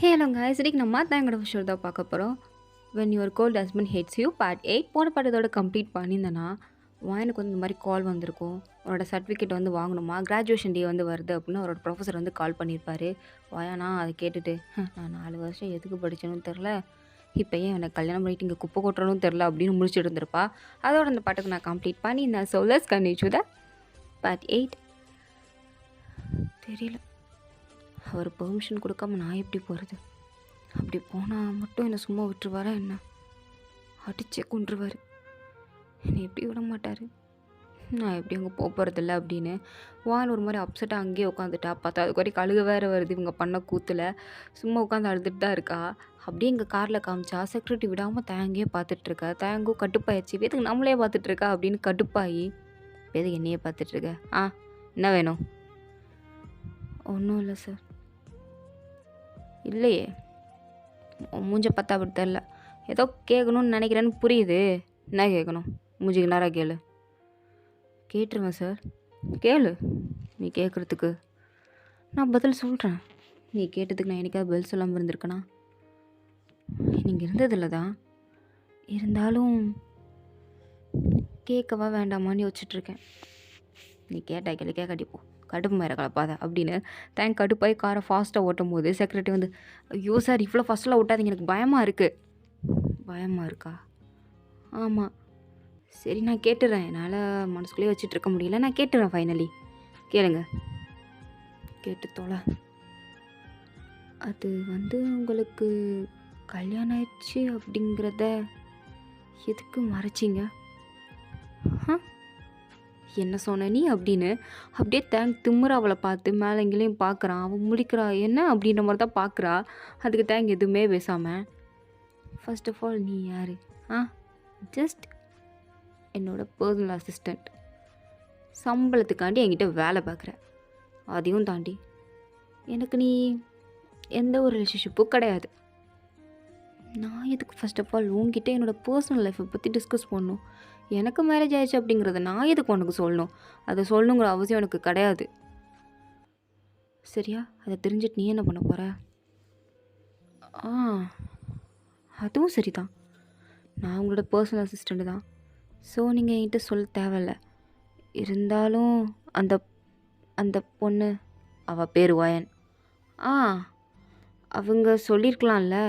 Hello guys, இன்னைக்கு நம்ம தேங்கோட விஷயம் தான் பார்க்க போகிறோம். When your cold husband hates you part 8 போன பாட்டு இதோட கம்ப்ளீட் பண்ணியிருந்தேன்னா எனக்கு வந்து இந்த மாதிரி கால் வந்திருக்கும். உன்னோட சர்டிஃபிகேட் வந்து வாங்கணுமா, கிராஜுவேஷன் டே வந்து வருது அப்படின்னு அவரோட ப்ரொஃபஸர் வந்து கால் பண்ணியிருப்பாரு. வாயானா அதை கேட்டுட்டு நான் 4 வருஷம் எதுக்கு படித்தேன்னு தெரில, இப்போ ஏன் எனக்கு கல்யாணம் பண்ணிட்டு இங்கே குப்பை கொட்டுறனும் தெரில அப்படின்னு முடிச்சுட்டு இருந்திருப்பா. அதோட அந்த பாட்டுக்கு நான் கம்ப்ளீட் பண்ணியிருந்தேன். So let's continue the part 8. தெரியல, அவர் பெர்மிஷன் கொடுக்காம நான் எப்படி போகிறது? அப்படி போனால் மட்டும் என்னை சும்மா விட்டுருவாரா என்ன? அடிச்சே கொண்டுருவார். என்னை எப்படி விட மாட்டார். நான் எப்படி அங்கே போகிறதில்ல அப்படின்னு வான் ஒரு மாதிரி அப்செட்டாக அங்கேயே உட்காந்துட்டா. பார்த்தா அதுக்கு வரைக்கும் கழுக வேறு வருது இவங்க பண்ண கூத்தில். சும்மா உட்காந்து அழுதுட்டு தான் இருக்கா. அப்படியே எங்கள் காரில் காமிச்சா செக்யூரிட்டி விடாமல் தேங்கியே பார்த்துட்ருக்கா. தேங்கும் கட்டுப்பாயிடுச்சு. எதுக்கு நம்மளே பார்த்துட்ருக்கா அப்படின்னு கடுப்பாகி, எதுக்கு என்னையே பார்த்துட்ருக்க? என்ன வேணும்? ஒன்றும் இல்லை சார். இல்லையே, மூஞ்ச பார்த்தா அப்படி தெரில. ஏதோ கேட்கணும்னு நினைக்கிறேன்னு புரியுது. என்ன கேட்கணும்? மூஞ்சிக்கு நேராக கேளு. கேட்டுருவேன் சார். கேளு. நீ கேட்குறதுக்கு நான் பதில் சொல்கிறேன். நீ கேட்டதுக்கு நான் எனக்காவது பதில் சொல்லாமல் இருந்திருக்கேனா? நீங்கள் இருந்ததில்ல தான். இருந்தாலும் கேட்கவா வேண்டாமான்னு யோசிச்சுட்ருக்கேன். நீ கேட்டா கேள்வி கேட்காட்டி போ, கடுப்பு மேலே கலப்பாத அப்படின்னு தேங்க் கடுப்பாய் காரை ஃபாஸ்ட்டாக ஓட்டும் போது செக்ரட்டரி வந்து, ஐயோ சார் இவ்வளோ ஃபஸ்ட்டில் ஓட்டாதீங்க, எனக்கு பயமாக இருக்குது. பயமாக இருக்கா? ஆமாம். சரி நான் கேட்டுறேன். என்னால் மனசுக்குள்ளேயே வச்சுட்டு இருக்க முடியல, நான் கேட்டுறேன். ஃபைனலி கேளுங்க. கேட்டு தொலை. அது வந்து உங்களுக்கு கல்யாணம் ஆயிடுச்சு அப்படிங்கிறத எதுக்கு மறைச்சிங்க? என்ன சொன்ன நீ அப்படின்னு அப்படியே தேங்க் திமுறை அவளை பார்த்து மேலே எங்கேயும் பார்க்குறான். அவன் முடிக்கிறா என்ன அப்படின்ற மாதிரி தான் பார்க்குறா. அதுக்கு தேங்க் எதுவுமே பேசாமல், ஃபர்ஸ்ட் ஆஃப் ஆல் நீ யார்? ஜஸ்ட் என்னோடய பர்சனல் அசிஸ்டண்ட். சம்பளத்துக்காண்டி என்கிட்ட வேலை பார்க்குற. அதையும் தாண்டி எனக்கு நீ எந்த ஒரு ரிலேஷன்ஷிப்பும் கிடையாது. நான் எதுக்கு ஃபர்ஸ்ட் ஆஃப் ஆல் உங்ககிட்ட என்னோடய பர்சனல் லைஃப்பை பற்றி டிஸ்கஸ் பண்ணணும்? எனக்கு மேரேஜ் ஆயிடுச்சு அப்படிங்கிறத நான் எதுக்கு உனக்கு சொல்லணும்? அதை சொல்லணுங்கிற அவசியம் எனக்கு கிடையாது. சரியா? அதை தெரிஞ்சுட்டு நீ என்ன பண்ண போகிற? அதுவும் சரி தான். நான் உங்களோட பர்சனல் அசிஸ்டண்ட்டு தான். ஸோ நீங்கள் என்கிட்ட சொல்ல தேவையில்ல. இருந்தாலும் அந்த அந்த பொண்ணு, அவள் பேர் வயன். அவங்க சொல்லியிருக்கலாம்ல,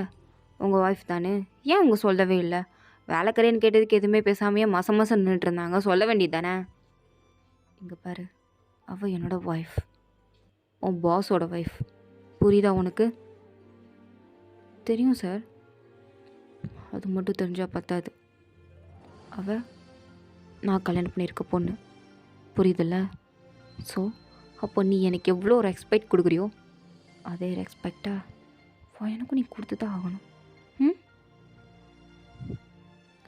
உங்கள் ஒய்ஃப் தானே, ஏன் அவங்க சொல்லவே இல்லை? வேலைக்காரன்னு கேட்டதுக்கு எதுவுமே பேசாமையே மாதம் நின்றுட்டு இருந்தாங்க. சொல்ல வேண்டியது தானே? இங்கே பாரு, அவள் என்னோட ஒய்ஃப், உன் பாஸோட ஒய்ஃப். புரியுதா உனக்கு? தெரியும் சார். அது மட்டும் தெரிஞ்சால் பத்தாது. அவள் நான் கல்யாணம் பண்ணியிருக்க பொண்ணு. புரியுதில்ல? ஸோ அப்போ நீ எனக்கு எவ்வளோ ஒரு ரெஸ்பெக்ட் கொடுக்குறியோ அதே ரெஸ்பெக்டாக எனக்கும் நீ கொடுத்து தான் ஆகணும்.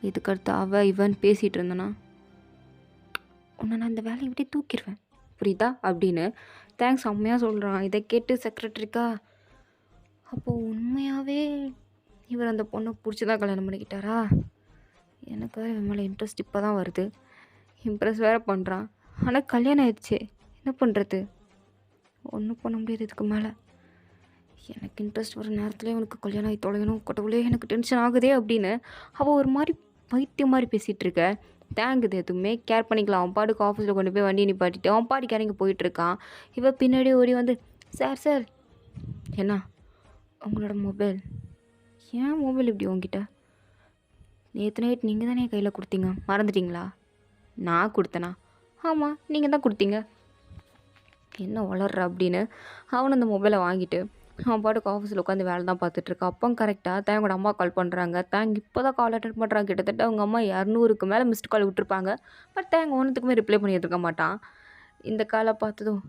இதுக்கடுத்து அவள் இவன் பேசிகிட்டு இருந்தேன்னா உன்னை நான் இந்த வேலையை விட்டு தூக்கிடுவேன். புரியுதா அப்படின்னு தேங்க்ஸ் செம்மையாக சொல்கிறான். இதை கேட்டு செக்ரட்டரிக்கா, அப்போது உண்மையாகவே இவர் அந்த பொண்ணை பிடிச்சி கல்யாணம் பண்ணிக்கிட்டாரா? எனக்கு வேறு இவன் மேலே இன்ட்ரெஸ்ட் இப்போ தான் வருது. இம்ப்ரெஸ் வேறு பண்ணுறான். ஆனால் கல்யாணம் ஆயிடுச்சு, என்ன பண்ணுறது? ஒன்றும் பண்ண முடியாது இதுக்கு மேலே. எனக்கு இன்ட்ரெஸ்ட் வர நேரத்துலேயே உனக்கு கல்யாணம் ஆகி தொலையணும், கடவுளே எனக்கு டென்ஷன் ஆகுதே அப்படின்னு அவள் ஒரு மாதிரி பைத்தியம் மாதிரி பேசிகிட்டு இருக்க. தேங்குது எதுவுமே கேர் பண்ணிக்கலாம். அவன் பாட்டுக்கு ஆஃபீஸில் கொண்டு போய் வண்டியை நிப்பாட்டிட்டு அவன் பாட்டுக்கு இறங்கி போயிட்டுருக்கான். இவள் பின்னாடி ஓடி வந்து, சார் என்ன உங்களோட மொபைல்? ஏன் மொபைல் இப்படி உங்ககிட்ட? நேற்று நைட் நீங்கள் தானே கையில் கொடுத்தீங்க, மறந்துட்டிங்களா? நான் கொடுத்தேனா? ஆமாம், நீங்கள் தான் கொடுத்தீங்க. என்ன வளர்ற அப்படின்னு அவன் அந்த மொபைலை வாங்கிட்டு அவன் பாட்டுக்கு ஆஃபீஸில் உட்காந்து வேலை தான் பார்த்துட்ருக்கான். அப்போ கரெக்டாக தேங்கோட அம்மா கால் பண்ணுறாங்க. தேங்க் இப்போ தான் கால் அட்டன் பண்ணுறாங்க. கிட்டத்தட்ட அவங்க அம்மா 200க்கு மேலே மிஸ்டு கால் விட்டுருப்பாங்க. பட் தேங்க ஒன்றுத்துக்குமே ரிப்ளை பண்ணிட்டு இருக்க மாட்டான். இந்த காலை பார்த்ததும்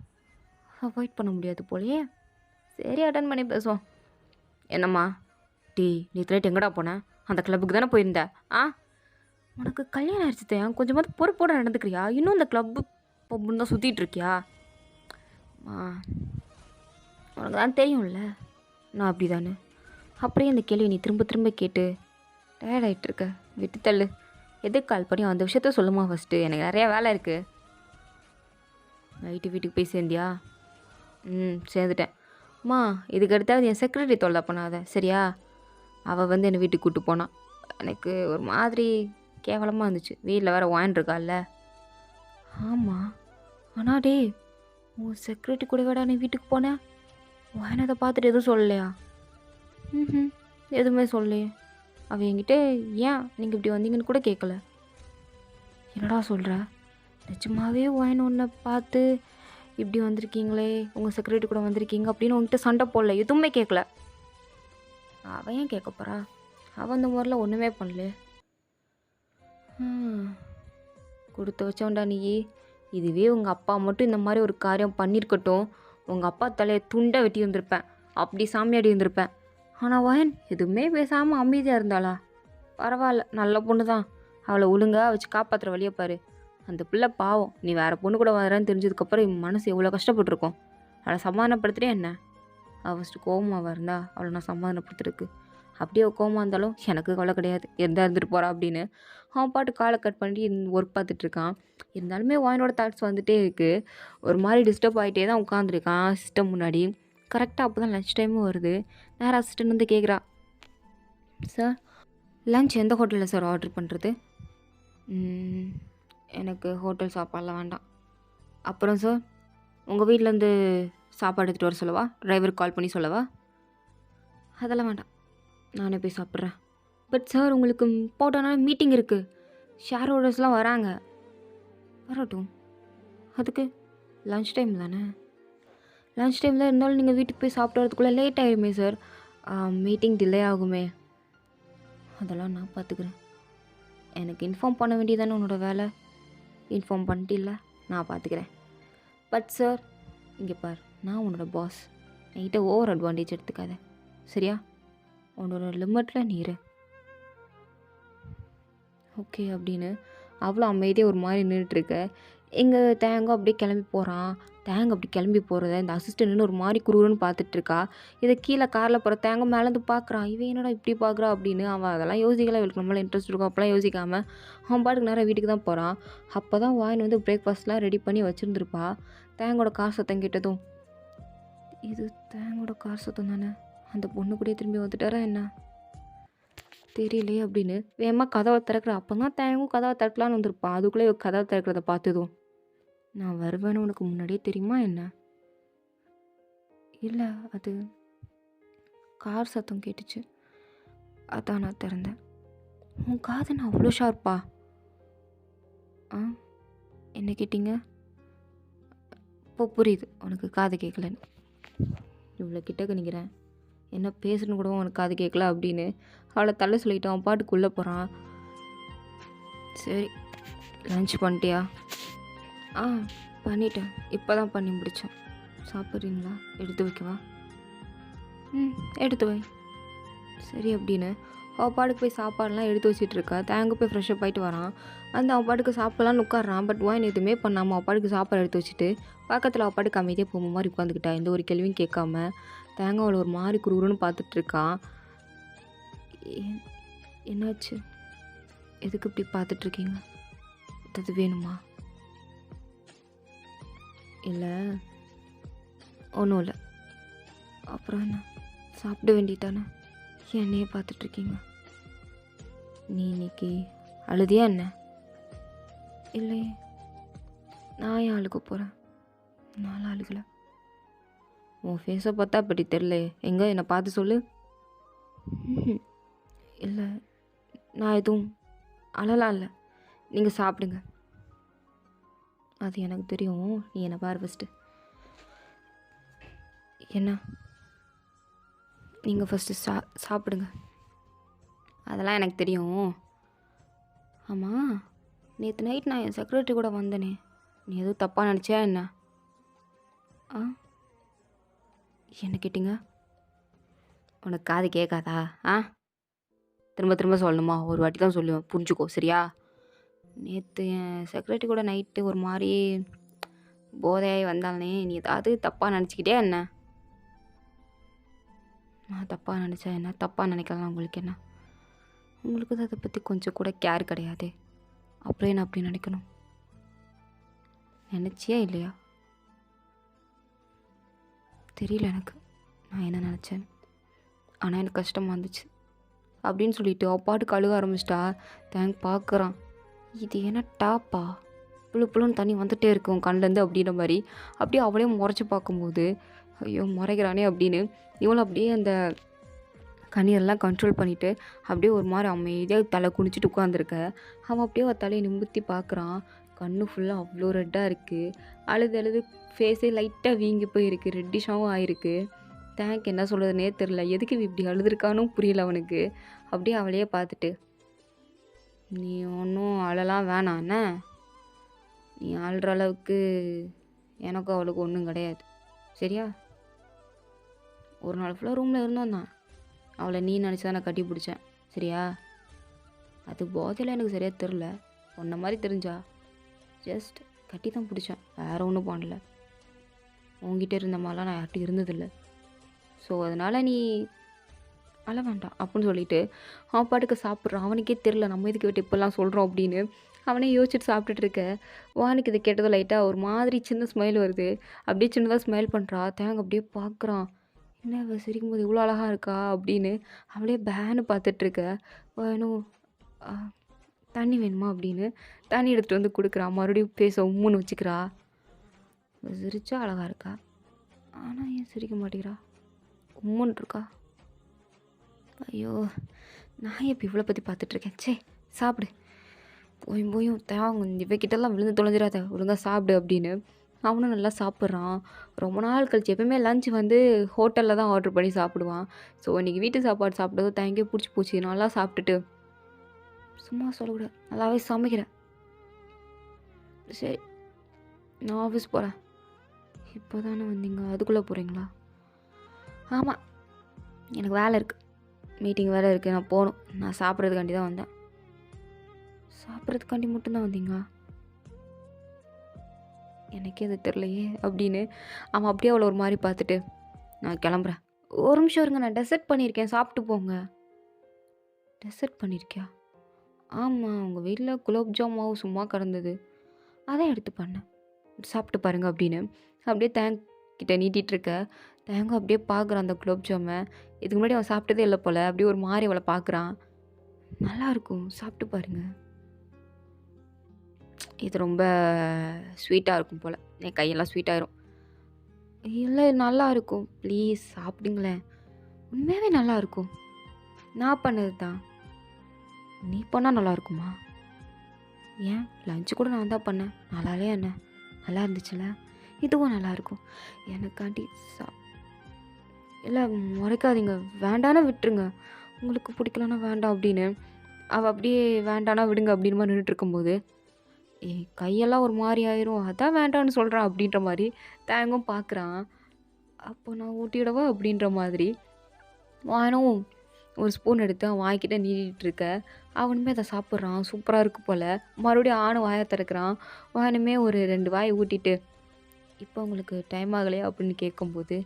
அவாய்ட் பண்ண முடியாது போலையே. சரி அட்டன் பண்ணி பேசுவோம். என்னம்மா? நேற்று நைட் எங்கடா போனேன்? அந்த கிளப்புக்கு தானே போயிருந்த? உனக்கு கல்யாணம் ஆயிடுச்சு தேன், கொஞ்சமாவது பொறுப்போடு நடந்துக்கிறியா? இன்னும் இந்த கிளப்பு பப்புன்னு தான் சுற்றிட்டு இருக்கியா? உனக்கு தான் தெரியும்ல நான் அப்படி தானே. அப்படியே இந்த கேள்வி நீ திரும்ப திரும்ப கேட்டு டயர்ட் ஆகிட்டுருக்க. விட்டு தள்ளு. எதுக்கு கால் பண்ணி அந்த விஷயத்த சொல்லுமா ஃபஸ்ட்டு? எனக்கு நிறையா வேலை இருக்குது. நைட்டு வீட்டுக்கு போய் சேர்ந்தியா? சேர்ந்துட்டேன். அம்மா இதுக்கு அடுத்தாவது என் செக்ரட்டரி தொல்லை பண்ணாத சரியா? அவள் வந்து என்னை வீட்டுக்கு கூப்பிட்டு போனான். எனக்கு ஒரு மாதிரி கேவலமாக இருந்துச்சு. வீட்டில் வேறு ஒயின் இருக்கால்ல. ஆமாம். ஆனால் டேய் உன் செக்ரட்டரி கூட விட நீ வீட்டுக்கு போனேன். ஒயின் அதை பார்த்துட்டு எதுவும் சொல்லலையா? ம் எதுவுமே சொல்லலையே. அவள் என்கிட்ட ஏன் நீங்கள் இப்படி வந்தீங்கன்னு கூட கேட்கல. என்னடா சொல்கிற? நிஜமாவே ஒயின் ஒன்றை பார்த்து இப்படி வந்திருக்கீங்களே, உங்கள் செக்ரட்டரி கூட வந்திருக்கீங்க அப்படின்னு உங்ககிட்ட சண்டை போடல, எதுவுமே கேட்கல. அவன் ஏன் கேட்க போகிறா? அவன் அந்த மாதிரிலாம் ஒன்றுமே பண்ணல. கொடுத்து வச்சோண்டா நீ. இதுவே உங்கள் அப்பா மட்டும் இந்த மாதிரி ஒரு காரியம் பண்ணியிருக்கட்டும், உங்கள் அப்பா தலையை துண்டை வெட்டி இருந்திருப்பேன், அப்படி சாமியாடி இருந்திருப்பேன். ஆனால் வயன் எதுவுமே பேசாமல் அமைதியாக இருந்தாளா? பரவாயில்ல, நல்ல பொண்ணு தான். அவளை ஒழுங்காக வச்சு காப்பாற்றுற வழியை பாரு. அந்த பிள்ளை பாவம், நீ வேறு பொண்ணு கூட வரேன்னு தெரிஞ்சதுக்கப்புறம் என் மனசு எவ்வளோ கஷ்டப்பட்டுருக்கோம். அவளை சமாதானப்படுத்துகிறேன் என்ன? அவள் ஃபஸ்ட்டு கோவமாக இருந்தா அவளை நான் சமாதானப்படுத்துறதுக்கு. அப்படியே கோவமாக இருந்தாலும் எனக்கு கவலை கிடையாது, எந்த இருந்துட்டு போகிறா அப்படின்னு அவன் பாட்டு காலை கட் பண்ணி ஒர்க் பார்த்துட்ருக்கான். இருந்தாலுமே வாயினோட தாட்ஸ் வந்துகிட்டே இருக்குது. ஒரு மாதிரி டிஸ்டர்ப் ஆகிட்டே தான் உட்காந்துருக்கான் சிஸ்டம் முன்னாடி. கரெக்டாக அப்போ தான் லன்ச் டைமும் வருது. நேராக அசிஸ்டன்ட் வந்து கேட்குறா, சார் லன்ச் எந்த ஹோட்டலில் சார் ஆர்டர் பண்ணுறது? எனக்கு ஹோட்டல் சாப்பாடெலாம் வேண்டாம். அப்புறம் சார் உங்கள் வீட்டிலேருந்து சாப்பாடு எடுத்துகிட்டு வர சொல்லவா? டிரைவருக்கு கால் பண்ணி சொல்லவா? அதெல்லாம் வேண்டாம், நானே போய் சாப்பிட்றேன். பட் சார் உங்களுக்கு இம்பார்ட்டண்டான மீட்டிங் இருக்குது, ஷேர் ஹோல்டர்ஸ்லாம் வராங்க. வரட்டும், அதுக்கு லன்ச் டைம் தானே. லன்ச் டைமில் இருந்தாலும் நீங்கள் வீட்டுக்கு போய் சாப்பிட்டு வரதுக்குள்ளே லேட் ஆகிடுமே சார், மீட்டிங் டிலே ஆகுமே. அதெல்லாம் நான் பார்த்துக்கிறேன். எனக்கு இன்ஃபார்ம் பண்ண வேண்டியதானே உன்னோட வேலை. இன்ஃபார்ம் பண்ணிட்டில்ல, நான் பார்த்துக்கிறேன். பட் சார் இங்கே பார், நான் உன்னோட பாஸ், என்கிட்ட ஓவர் அட்வான்டேஜ் எடுத்துக்காத சரியா? உன்னோட லிமிட்டில் நீ இரு. ஓகே அப்படின்னு அவ்வளோ அமைதியாக ஒரு மாதிரி நின்றுட்டுருக்க. எங்கள் தேங்காய் அப்படியே கிளம்பி போகிறான். தேங்காய் அப்படி கிளம்பி போகிறத இந்த அசிஸ்டன்ட்னு ஒரு மாதிரி குருன்னு பார்த்துட்ருக்கா. இதை கீழே காரில் போகிற தேங்காய் மேலேருந்து பார்க்குறான். இவன் என்னடா இப்படி பார்க்குறா அப்படின்னு. அவன் அதெல்லாம் யோசிக்கல, இவளுக்கு நம்மளால் இன்ட்ரெஸ்ட் இருக்கும் அப்போலாம் யோசிக்காமல் அவன் பாட்டுக்கு நேரம் வீட்டுக்கு தான் போகிறான். அப்போ தான் வாயின் வந்து பிரேக்ஃபாஸ்ட்லாம் ரெடி பண்ணி வச்சுருந்துருப்பா. தேங்கோட கார் சத்தம் கேட்டதும், இது தேங்கோட கார் சத்தம் தானே, அந்த பொண்ணு கூட திரும்பி வந்துட்டாரா என்ன தெரியலையே அப்படின்னு வேகமாக கதவை திறக்கிற. அப்போ தான் தேங்கும் கதவை திறக்கலான்னு வந்திருப்பான். அதுக்குள்ளே கதவை திறக்கிறத பார்த்ததும், நான் வருவேன்னு உனக்கு முன்னாடியே தெரியுமா என்ன? இல்லை, அது கார் சத்தம் கேட்டுச்சு, அதான் நான் திறந்தேன். உன் காது நான் அவ்வளோ ஷார்ப்பா? என்ன கேட்டீங்க? இப்போ புரியுது உனக்கு காது கேட்கலன்னு. இவ்வளோ கிட்டக்க நிற்கிறேன், என்ன பேசுன்னு கூட உனக்கு காது கேட்கல அப்படின்னு அவளை தள்ள சொல்லிவிட்டு அவன் பாட்டுக்குள்ளே போகிறான். சரி லன்ச் பண்ணிட்டியா? பண்ணிட்டேன், இப்போ தான் பண்ணி முடித்தேன். சாப்பிட்றீங்களா? எடுத்து வைக்கவா? எடுத்து வை. சரி அப்படின்னு அவள் பாட்டுக்கு போய் சாப்பாடெலாம் எடுத்து வச்சிட்ருக்கா. தேங்க போய் ஃப்ரெஷ்ஷப் ஆகிட்டு வரான். அந்த அவன் பாட்டுக்கு சாப்பிட்லான்னு உட்காரான். பட் வாயின் எதுவுமே பண்ணாமல் அவள் பாட்டுக்கு சாப்பாடு எடுத்து வச்சுட்டு பக்கத்தில் அவள் பாட்டுக்கு அமைதியாக போகும் மாதிரி உட்காந்துக்கிட்டா, எந்த ஒரு கேள்வியும் கேட்காம. தேங்க அவளை ஒரு மாதிரி குருன்னு பார்த்துட்ருக்கான். என்னாச்சு? எதுக்கு இப்படி பார்த்துட்ருக்கீங்க? அது வேணுமா? இல்லை ஒன்றும் இல்லை. அப்புறம் என்ன, சாப்பிட வேண்டியதானே, என்னையே பார்த்துட்ருக்கீங்க? நீ இன்னைக்கு அழுதியா என்ன? இல்லையே, நான் ஏன் அழுக போகிறேன்? நானும் அழுகலை. உன் ஃபேஸை பார்த்தா அப்படி தெரில, எங்கே என்னை பார்த்து சொல்லு. இல்லை, நான் எதுவும் அழலாம் இல்லை, நீங்கள் சாப்பிடுங்க. அது எனக்கு தெரியும், நீ என்னை பாரு ஃபஸ்ட்டு. என்ன? நீங்கள் ஃபஸ்ட்டு சாப்பிடுங்க. அதெல்லாம் எனக்கு தெரியும். ஆமாம், நேற்று நைட் நான் என் செக்ரட்டரி கூட வந்தேனே, நீ எதுவும் தப்பாக நினச்சியா என்ன? என்ன கேட்டிங்க? உனக்கு காது கேட்காதா? திரும்ப திரும்ப சொல்லணுமா? ஒரு வாட்டி தான் சொல்லுவேன், புரிஞ்சுக்கோ சரியா? நேற்று என் செக்ரட்டரி கூட நைட்டு ஒரு மாதிரி போதையாகி வந்தாலே, நீ ஏதாவது தப்பாக நினச்சிக்கிட்டே என்ன? நான் தப்பாக நினச்சா என்ன, தப்பாக நினைக்கலாம் உங்களுக்கு என்ன? உங்களுக்கு தான் அதை பற்றி கொஞ்சம் கூட கேர் கிடையாது, அப்புறம் என்ன அப்படி நினைக்கணும்? நினச்சியா இல்லையா? தெரியல எனக்கு, நான் என்ன நினச்சேன், ஆனால் எனக்கு கஷ்டமாக இருந்துச்சு அப்படின்னு சொல்லிட்டு அப்பாட்டுக்கு அழுக ஆரம்பிச்சிட்டா. தேங்க் பார்க்குறான், இது என்ன டாப்பா, புழு புழுன்னு தண்ணி வந்துகிட்டே இருக்கும் கண்லேருந்து அப்படின்ற மாதிரி. அப்படியே அவளையும் முறைச்சி பார்க்கும்போது, ஐயோ முறைக்கிறானே அப்படின்னு இவளும் அப்படியே அந்த கண்ணீரெல்லாம் கண்ட்ரோல் பண்ணிவிட்டு அப்படியே ஒரு மாதிரி அமைதியாக தலை குனிச்சிட்டு உட்காந்துருக்க. அவன் அப்படியே ஒரு தலையை நிமிர்த்தி பார்க்குறான். கண்ணு ஃபுல்லாக அவ்வளோ ரெட்டாக இருக்குது. அழுது ஃபேஸே லைட்டாக வீங்கி போயிருக்கு, ரெட்டிஷாகவும் ஆயிருக்கு. தேங்க் என்ன சொல்கிறதுனே தெரில, எதுக்கு இப்படி அழுதுருக்கானும் புரியல அவனுக்கு. அப்படியே அவளையே பார்த்துட்டு, நீ ஒன்றும் அழலாம் வேணாம் என்ன, நீ அழுற அளவுக்கு எனக்கும் அவளுக்கு ஒன்றும் கிடையாது சரியா. ஒரு நாள் ஃபுல்லாக ரூமில் இருந்தோம் தான், அவளை நீ நினச்சி தான் நான் கட்டி பிடிச்சேன் சரியா. அது போதையில் எனக்கு சரியாக தெரில, உன்ன மாதிரி தெரிஞ்சா ஜஸ்ட் கட்டி தான் பிடிச்சேன், வேறு ஒன்றும் பண்ணல. உங்ககிட்ட இருந்த மாதிரிலாம் நான் யார்கிட்ட இருந்ததில்லை. ஸோ அதனால் நீ அழ வேண்டாம் அப்படின்னு சொல்லிட்டு அவன் பாட்டுக்கு சாப்பிட்றான். அவனுக்கே தெரில நம்ம இதுக்கு விட்டு இப்போல்லாம் சொல்கிறோம் அப்படின்னு. அவனே யோசிச்சுட்டு சாப்பிட்டுட்டு இருக்க. வானுக்கு இது கேட்டதும் லைட்டாக ஒரு மாதிரி சின்ன ஸ்மைல் வருது. அப்படியே சின்னதாக ஸ்மைல் பண்ணுறா. தேங்க அப்படியே பார்க்குறான், என்ன இவ சிரிக்கும் போது இவ்வளோ அழகாக இருக்கா அப்படின்னு. அவளே பேனு பார்த்துட்ருக்க. வேணும் தண்ணி வேணுமா அப்படின்னு தண்ணி எடுத்துகிட்டு வந்து கொடுக்குறா. மறுபடியும் பேச உம்முன்னு வச்சுக்கிறா. சிரிச்சா அழகாக இருக்கா, ஆனால் ஏன் சிரிக்க மாட்டேங்கிறா, உம்முன்னு இருக்கா. ஐயோ நான் எப்போ இவ்வளோ பற்றி பார்த்துட்ருக்கேன். சே சாப்பிடு, போயும் தேவை இவகிட்டெல்லாம் விழுந்து தொலைஞ்சிடாத, ஒழுங்காக சாப்பிடு அப்படின்னு. அவனும் நல்லா சாப்பிட்றான். ரொம்ப நாள் கழிச்சு எப்போயுமே லஞ்ச் வந்து ஹோட்டலில் தான் ஆர்டர் பண்ணி சாப்பிடுவான். ஸோ இன்றைக்கி வீட்டு சாப்பாடு சாப்பிட்டது தேங்கே பிடிச்சி போச்சு. நல்லா சாப்பிட்டுட்டு, சும்மா சொல்லக்கூடாது, நல்லாவே சமைக்கிறேன். சரி நான் ஆஃபீஸ் போகிறேன். இப்போ தானே வந்தீங்க, அதுக்குள்ளே போகிறீங்களா? ஆமாம் எனக்கு வேலை இருக்குது, மீட்டிங் வேறு இருக்குது, நான் போகணும். நான் சாப்பிட்றதுக்காண்டி தான் வந்தேன். சாப்பிட்றதுக்காண்டி மட்டும்தான் வந்தீங்களா? எனக்கே அது தெரிலையே அப்படின்னு அவன் அப்படியே அவளை ஒரு மாதிரி பார்த்துட்டு, நான் கிளம்புறேன். ஒரு நிமிஷம் இருங்க, நான் டெசர்ட் பண்ணியிருக்கேன், சாப்பிட்டு போங்க. டெசர்ட் பண்ணியிருக்கியா? ஆமாம், உங்கள் வீட்டில் குலோப்ஜாம் மாவு சும்மா கிடந்தது, அதான் எடுத்து பண்ணேன், சாப்பிட்டு பாருங்க அப்படின்னு. அப்படியே தேங்க் கிட்ட நீட்டிகிட்ருக்க. தேங்காய் அப்படியே பார்க்குறான் அந்த குலோப்ஜாமை. இதுக்கு முன்னாடி அவன் சாப்பிட்டதே இல்லை போல். அப்படியே ஒரு மாதிரி அவளை பார்க்குறான். நல்லாயிருக்கும், சாப்பிட்டு பாருங்க, இது ரொம்ப ஸ்வீட்டாக இருக்கும் போல், என் கையெல்லாம் ஸ்வீட்டாயிரும். இல்லை நல்லா இருக்கும், ப்ளீஸ் சாப்பிடுங்களேன், உண்மையாகவே நல்லாயிருக்கும், நான் பண்ணது தான். நீ பண்ணால் நல்லாயிருக்குமா? ஏன் லஞ்சு கூட நான் தான் பண்ணேன், நல்லாலே என்ன, நல்லா இருந்துச்சுல, இதுவும் நல்லாயிருக்கும், எனக்காண்டி இல்லை முறைக்காதீங்க, வேண்டானா விட்டுருங்க, உங்களுக்கு பிடிக்கலன்னா வேண்டாம் அப்படின்னு. அவள் அப்படியே வேண்டானா விடுங்க அப்படின்னு மாதிரி நின்றுட்டு இருக்கும்போது, கையெல்லாம் ஒரு மாதிரி ஆயிரும், அதான் வேண்டான்னு சொல்கிறான் அப்படின்ற மாதிரி தேங்கும் பார்க்குறான். அப்போ நான் ஊட்டிவிடவா அப்படின்ற மாதிரி வானும் ஒரு ஸ்பூன் எடுத்து அவன் வாய்க்கிட்ட நீட்டிகிட்ருக்க. அவனுமே அதை சாப்பிட்றான், சூப்பராக இருக்கு போல். மறுபடியும் ஆணும் வாயை திறக்கிறான். வானுமே ஒரு 2 வாயை ஊட்டிட்டு, இப்போ உங்களுக்கு டைம் ஆகலையா அப்படின்னு கேட்கும்போது,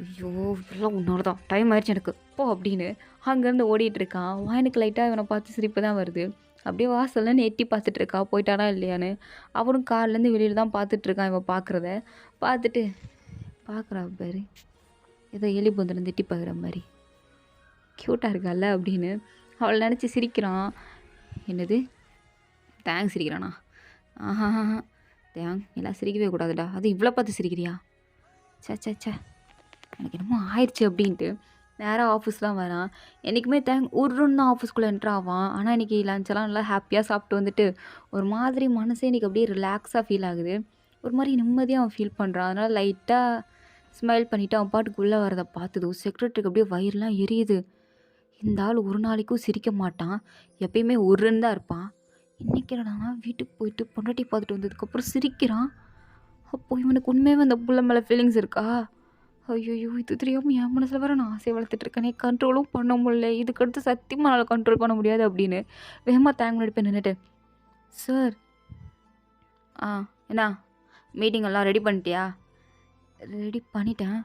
ஐயோ இப்பெல்லாம் உன்னோட தான், டைம் ஆயிடுச்சு எனக்கு போ அப்படின்னு அங்கேருந்து ஓடிட்டுருக்கான். வானுக்கு லைட்டாக இவனை பார்த்து சிரிப்பு தான் வருது. அப்படியே வாசல்ல எட்டி பார்த்துட்ருக்கா, போயிட்டானா இல்லையான்னு. அவனும் கார்லேருந்து வெளியில் தான் பார்த்துட்ருக்கான். இவன் பார்க்குறத பார்த்துட்டு, பார்க்குறா பாரு, ஏதோ எலி பொந்துலேருந்து எட்டி பார்க்குற மாதிரி க்யூட்டாக இருக்கால அப்படின்னு அவளை நினச்சி சிரிக்கிறான். என்னது தேங்க் சிரிக்கிறானா? ஆஹா தேங்க் எல்லாம் சிரிக்கவே கூடாதுடா, அது இவ்வளோ பார்த்து சிரிக்கிறியா? சே எனக்கு என்னமோ ஆயிடுச்சு அப்படின்ட்டு நேராக ஆஃபீஸ் தான் வரான். என்றைக்குமே தேங்க் உருன்னு தான் ஆஃபீஸ்க்குள்ளே என்ட்ரு ஆவான். ஆனால் இன்றைக்கி லஞ்செல்லாம் நல்லா ஹாப்பியாக சாப்பிட்டு வந்துட்டு ஒரு மாதிரி மனசே இன்றைக்கி அப்படியே ரிலாக்ஸாக ஃபீல் ஆகுது. ஒரு மாதிரி நிம்மதியாக அவன் ஃபீல் பண்ணுறான். அதனால் லைட்டாக ஸ்மைல் பண்ணிவிட்டு அவன் பாட்டுக்கு உள்ளே வரதை பார்த்ததும் செக்ரட்டரிக்கு அப்படியே வயிறுலாம் எரியுது. இந்த ஆள் ஒரு நாளைக்கும் சிரிக்க மாட்டான், எப்பயுமே உருன்னு தான் இருப்பான். இன்றைக்கி என்னடானா வீட்டுக்கு போயிட்டு பொண்டாட்டி பார்த்துட்டு வந்ததுக்கப்புறம் சிரிக்கிறான். அப்போது இவனுக்கு உண்மையாகவே அந்த புள்ள மேலே ஃபீலிங்ஸ் இருக்கா? ஐயோ இது தெரியாமல் என் மனசில் வர நான் ஆசையை வளர்த்துட்ருக்கேனே, கண்ட்ரோலும் பண்ண முடியல, இதுக்கடுத்து சத்தியமாக என்னால் கண்ட்ரோல் பண்ண முடியாது அப்படின்னு வேகமாக தேங்க முன்னாடி போய் நின்றுட்டு, சார் என்ன மீட்டிங் எல்லாம் ரெடி பண்ணிட்டியா? ரெடி பண்ணிட்டேன்.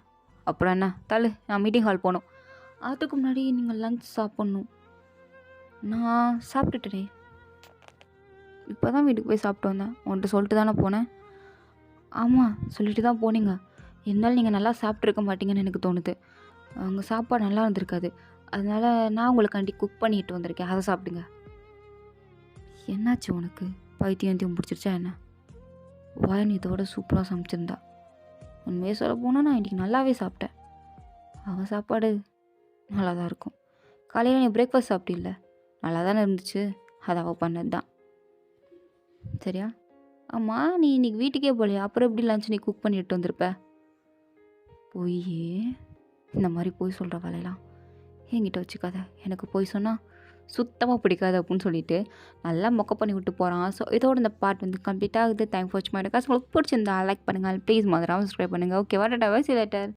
அப்புறம் என்ன தள்ளு, நான் மீட்டிங் ஹால் போகணும். அதுக்கு முன்னாடி நீங்கள் லஞ்ச் சாப்பிட்ணும். நான் சாப்பிட்டுட்டே, இப்போ தான் வீட்டுக்கு போய் சாப்பிட்டு வந்தேன். உன்கிட்ட சொல்லிட்டு தானே போனேன். ஆமாம் சொல்லிட்டு தான் போனீங்க, இருந்தாலும் நீங்கள் நல்லா சாப்பிட்ருக்க மாட்டீங்கன்னு எனக்கு தோணுது. உங்கள் சாப்பாடு நல்லா இருந்திருக்காது. அதனால நான் உங்களுக்காண்டி குக் பண்ணிட்டு வந்திருக்கேன். அதை சாப்பிடுங்க. என்னாச்சு உனக்கு? பைத்தியம் கித்தியம் பிடிச்சிருச்சா என்ன? வாயன் இதோட சூப்பராக சமைச்சிருந்தா. உண்மையை சொல்ல போனால் நான் இன்றைக்கி நல்லாவே சாப்பிட்டேன். அவள் சாப்பாடு நல்லா தான் இருக்கும். காலையில் நீ பிரேக்ஃபாஸ்ட் சாப்பிட்டில்ல, நல்லா தானே இருந்துச்சு. அது அவள் பண்ணது தான். சரியா? ஆமாம், நீ இன்றைக்கி வீட்டுக்கே போகலையா? அப்புறம் எப்படி லஞ்ச் நீ குக் பண்ணிட்டு வந்திருப்ப? பொய்யே. இந்த மாதிரி பொய் சொல்கிற வேலையெல்லாம் என்கிட்ட வச்சுக்காத. எனக்கு பொய் சொன்னால் சுத்தமாக பிடிக்காது அப்படின்னு சொல்லிட்டு நல்லா மொக்க பண்ணி விட்டு போகிறான். ஸோ இதோட இந்த பார்ட் வந்து கம்ப்ளீட் ஆகுது. தேங்க் ஃபார் வாட்சிங் மை வீடியோஸ். உங்களுக்கு பிடிச்சிருந்தா லைக் பண்ணுங்கள். ப்ளீஸ் மறக்காம சப்ஸ்கிரைப் பண்ணுங்கள். ஓகேவா? டாடா பை. See you later.